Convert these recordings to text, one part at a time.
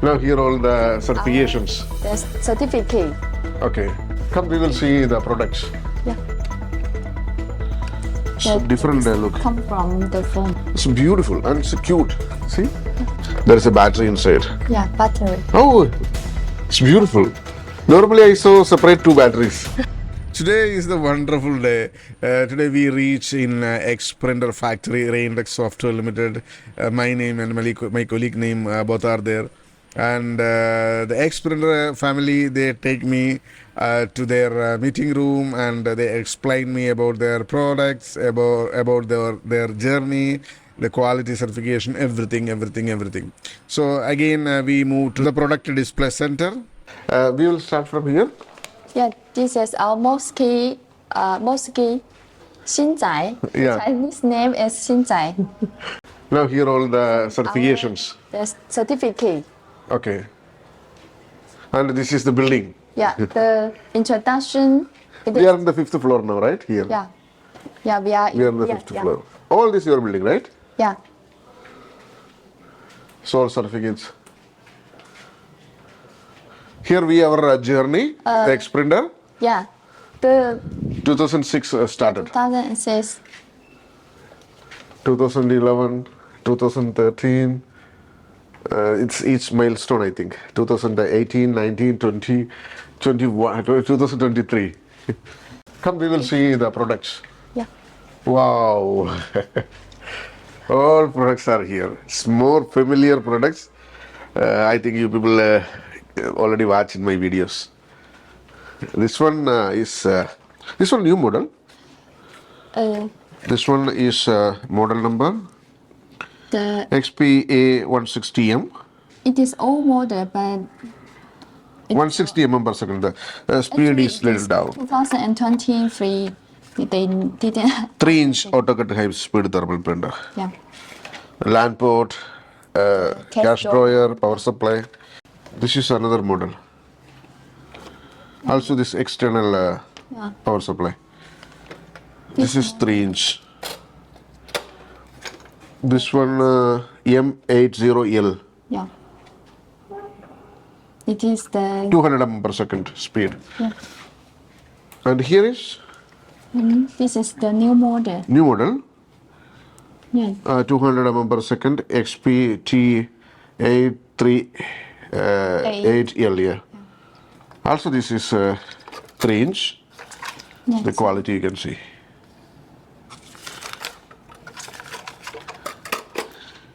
Now here all the certifications. The certificate. Okay. Come, we will see the products. Yeah. It's different look. Come from the phone. It's beautiful and it's cute. See? There is a battery inside. Yeah, battery. Oh, it's beautiful. Normally I saw separate two batteries. Today is the wonderful day. Today we reach in Xprinter factory, RAINTECH Software Limited. My name and my colleague name both are there. And the Xprinter family, they take me to their meeting room and they explain me about their products, about their journey, the quality certification, everything. So again, we move to the product display center. We will start from here. Yeah, this is our mosque. Xinzai. Yeah. Chinese name is Xinzai. Now here all the certifications. The certificate. Okay. And this is the building. Yeah, the introduction. We are on the 5th floor now, right? Here. Yeah. Yeah, we are. We are on the 5th floor. All this your building, right? Yeah. So all certificates. Here we have our journey, the Xprinter. Yeah. The 2006 started. 2006. 2011, 2013. It's each milestone, I think. 2018, 19, 20, 21, 2023. Come, we will see the products. Yeah. Wow. All products are here. It's more familiar products. I think you people already watched in my videos. This one is new model. This one is model number The XPA160M. it is old model, but 160 mm per second. The speed is little down. 2023. They didn't. 3-inch AutoCAD high speed thermal printer. Yeah. LAN port, cash drawer, power supply. This is another model. Also this external power supply. This is 3-inch. This one M80L. Yeah. It is the 200 mm per second speed. yeah. And here is This is the new model. new model. Yeah. 200 mm per second XPT838L. Yeah. Also this is 3-inch. Yes. The quality you can see.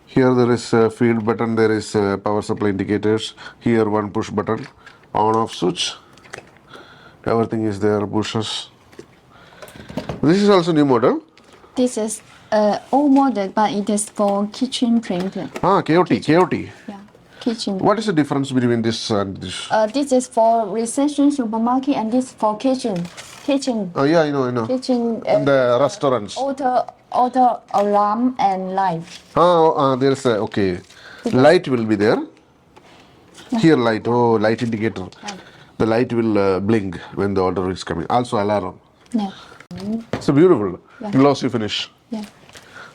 Here there is a feed button, there is power supply indicators. Here one push button, on off switch. Everything is there, pushes. This is also new model. This is old model, but it is for kitchen printer. KOT. Yeah. Kitchen. What is the difference between this and this? This is for reception supermarket and this for kitchen. Kitchen. Oh yeah, I know. Kitchen. And the restaurants. Auto alarm and light. There is a, okay. Light will be there. Here light, light indicator. The light will blink when the order is coming. Also alarm. Yeah. It's a beautiful glossy finish. Yeah.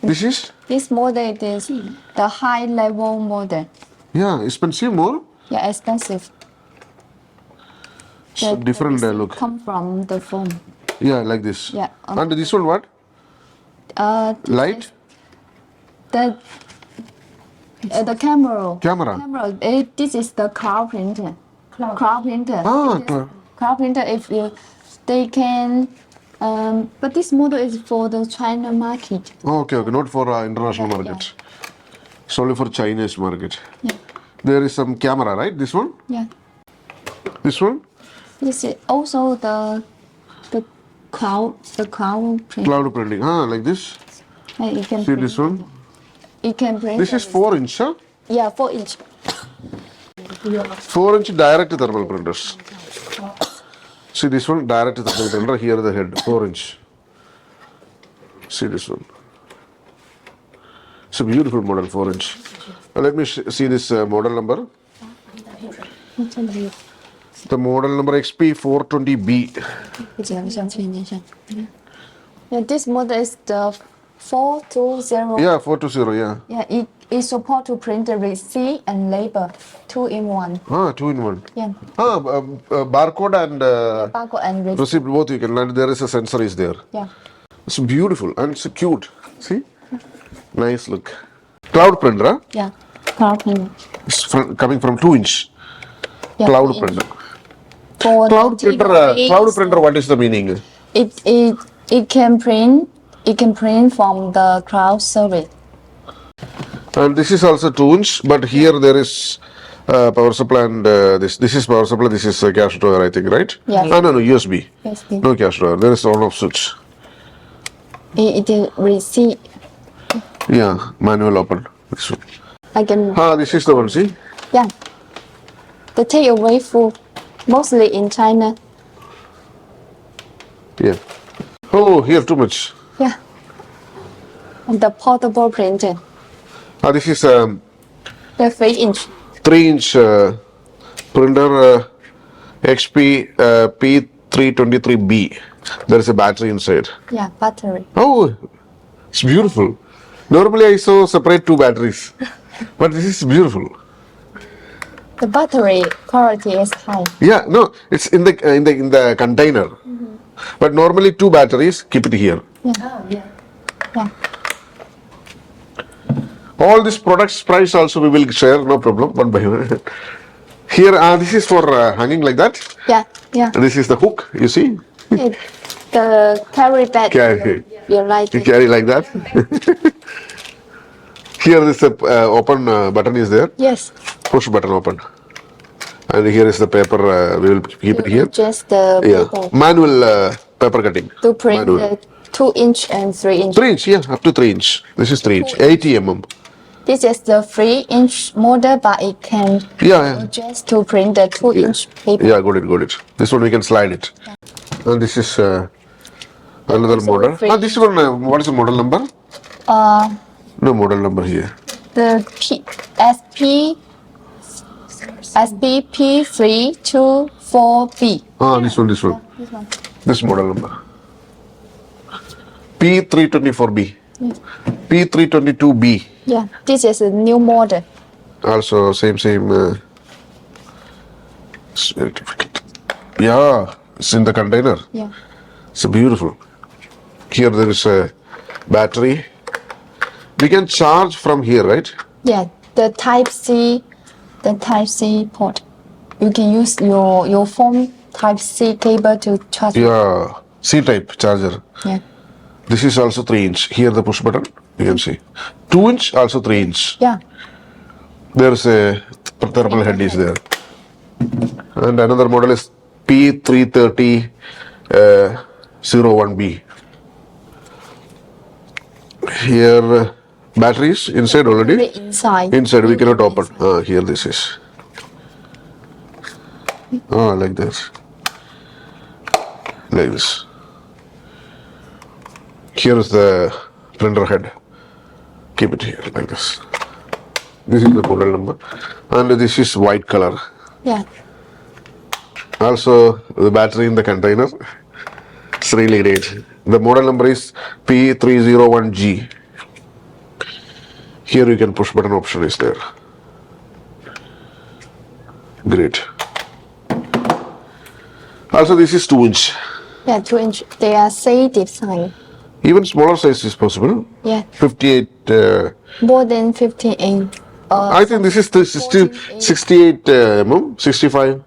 This model is the high level model. Yeah, expensive more. Yeah, expensive. It's different look. Come from the phone. Yeah, like this. Yeah. And this one what? Light? The camera. Camera. This is the cloud printer. Cloud printer. Cloud printer. They can. But this model is for the China market. Okay, not for international market. It's only for Chinese market. Yeah. There is some camera, right? This one? Yeah. This one? This is also the cloud printer. Cloud printing. Like this. You can See this one? It can print. This is 4-inch, huh? Yeah, 4-inch. 4-inch direct thermal printers. See this one, direct thermal printer. Here the head, 4-inch. See this one. It's a beautiful model, 4-inch. Let me see this model number. The model number XP420B. Yeah, this model is the 420. Yeah, 420, yeah. Yeah, it support to print the receipt and label 2-in-1. Ah, 2-in-1. Yeah. Barcode and Barcode and receipt. receipt both you can. And there is a sensor is there. Yeah. It's beautiful and it's cute. See, nice look. Cloud printer. Huh? Yeah. Cloud printer. It's coming from 2-inch. Yeah, Cloud 2-inch. printer. For Cloud the printer. TV, Cloud printer. What is the meaning? It can print. It can print from the cloud service. And this is also 2-inch, but here there is power supply and this is power supply. This is cash drawer, I think, right? Yes. No, USB. USB. No cash drawer. There is on-off switch. It is receipt. Yeah, manual open. This one. I can. This is the one. See. Yeah. The takeaway food, mostly in China. Yeah. Oh, here too much. Yeah. And the portable printer, This is the 3-inch. 3-inch printer HP P323B. There is a battery inside. Yeah, battery. Oh, it's beautiful. Normally I saw separate 2 batteries, but this is beautiful. The battery quality is high. Yeah, no, it's in the container. But normally 2 batteries, keep it here. Yeah. Yeah. All these products price also we will share, no problem, one by one. Here, this is for hanging like that. Yeah. Yeah. This is the hook, you see. The carry bag. Carry. You like You it. carry like that. Here is the open button is there. Yes. Push button open. And here is the paper, we will keep it here. Just the paper Manual paper cutting. to print Manual. the 2-inch and 3-inch. 3-inch, yeah, up to 3-inch. This is 3-inch, 80 mm. This is the 3-inch model, but it can Yeah, adjust to print the 2-inch paper. yeah, got it. This one we can slide it. And this is another model. This one, what is the model number? No model number here. The SPP324B. This one. This one. This model number. P324B. P322B. Yeah, this is a new model. Also same certificate. Yeah, it's in the container. Yeah. It's beautiful. Here there is a battery. We can charge from here, right? Yeah, the Type C port. You can use your phone Type C cable to charge. Yeah, C-type charger. Yeah. This is also 3-inch. Here the push button, you can see. 2-inch, also 3-inch. Yeah. There's a thermal head is there. And another model is P330 01B. Here batteries inside already. Inside. Inside we cannot open. Here this is. Like this. Like this. Here is the printer head. Keep it here like this. This is the model number. And this is white color. Yeah. Also the battery in the container. It's really great. The model number is P301G. Here you can push button option is there. Great. Also this is 2-inch. Yeah, 2-inch. They are same design. Even smaller size is possible. Yeah. 58. More than 58. I think this is 68 mm, 65.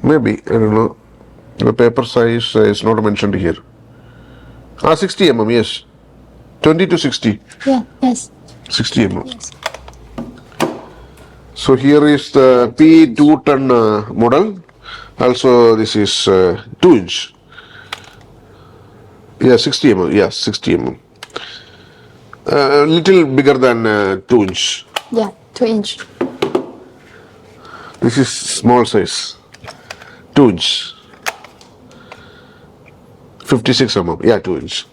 Maybe, I don't know. The paper size is not mentioned here. 60 mm, yes. 20 to 60. Yeah, yes. 60 mm. Yes. So here is the P2 ton model. Also this is 2-inch. Yeah, 60 mm. Yeah, 60 mm. A little bigger than 2-inch. Yeah, 2-inch. This is small size. 2-inch. 56 mm. Yeah, 2-inch.